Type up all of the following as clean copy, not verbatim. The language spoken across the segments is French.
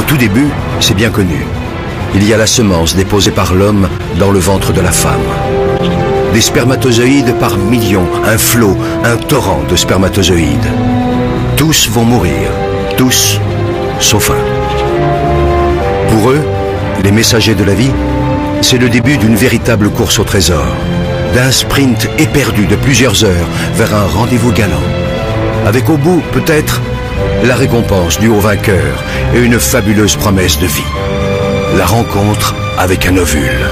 tout début, c'est bien connu. Il y a la semence déposée par l'homme dans le ventre de la femme. Des spermatozoïdes par millions, un flot, un torrent de spermatozoïdes. Tous vont mourir, tous, sauf un. Pour eux, les messagers de la vie, c'est le début d'une véritable course au trésor, d'un sprint éperdu de plusieurs heures vers un rendez-vous galant, avec au bout, peut-être, la récompense du haut vainqueur et une fabuleuse promesse de vie. La rencontre avec un ovule.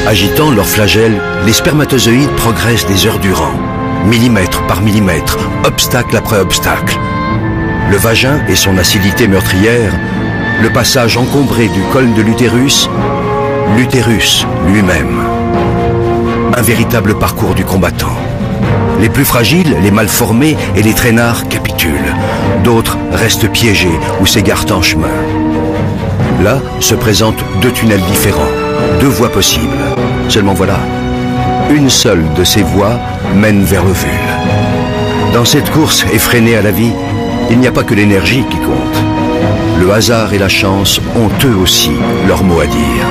Agitant leurs flagelles, les spermatozoïdes progressent des heures durant, millimètre par millimètre, obstacle après obstacle. Le vagin et son acidité meurtrière, le passage encombré du col de l'utérus, l'utérus lui-même. Un véritable parcours du combattant. Les plus fragiles, les mal formés et les traînards capitulent. D'autres restent piégés ou s'égarent en chemin. Là se présentent deux tunnels différents, deux voies possibles. Seulement voilà, une seule de ces voies mène vers l'ovule. Dans cette course effrénée à la vie, il n'y a pas que l'énergie qui compte. Le hasard et la chance ont eux aussi leur mot à dire.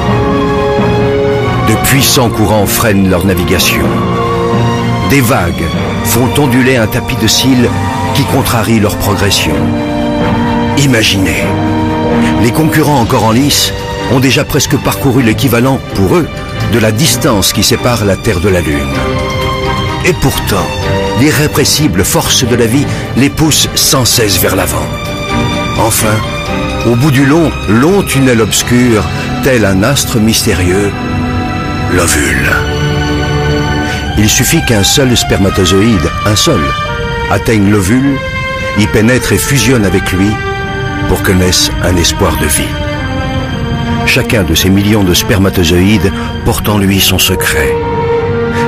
De puissants courants freinent leur navigation. Des vagues font onduler un tapis de cils qui contrarie leur progression. Imaginez, les concurrents encore en lice ont déjà presque parcouru l'équivalent, pour eux, de la distance qui sépare la Terre de la Lune. Et pourtant, l'irrépressible force de la vie les pousse sans cesse vers l'avant. Enfin, au bout du long tunnel obscur, tel un astre mystérieux, l'ovule. Il suffit qu'un seul spermatozoïde, un seul, atteigne l'ovule, y pénètre et fusionne avec lui pour que naisse un espoir de vie. Chacun de ces millions de spermatozoïdes porte en lui son secret.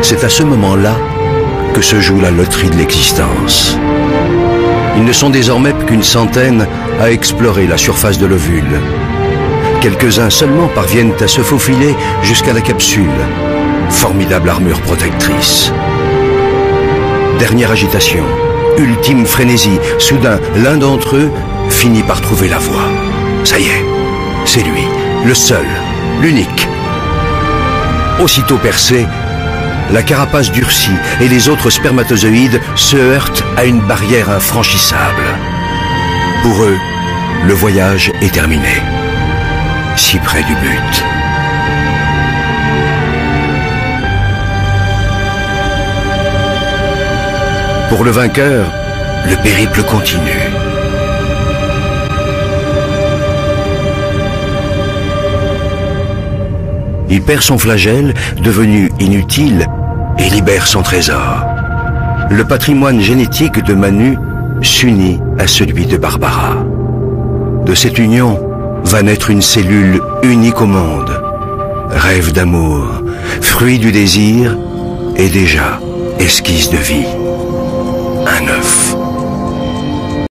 C'est à ce moment-là que se joue la loterie de l'existence. Ils ne sont désormais qu'une centaine à explorer la surface de l'ovule. Quelques-uns seulement parviennent à se faufiler jusqu'à la capsule. Formidable armure protectrice. Dernière agitation, ultime frénésie. Soudain, l'un d'entre eux finit par trouver la voie. Ça y est, c'est lui, le seul, l'unique. Aussitôt percé, la carapace durcit et les autres spermatozoïdes se heurtent à une barrière infranchissable. Pour eux, le voyage est terminé. Si près du but. Pour le vainqueur, le périple continue. Il perd son flagelle, devenu inutile, et libère son trésor. Le patrimoine génétique de Manu s'unit à celui de Barbara. De cette union va naître une cellule unique au monde. Rêve d'amour, fruit du désir et déjà esquisse de vie. Un œuf.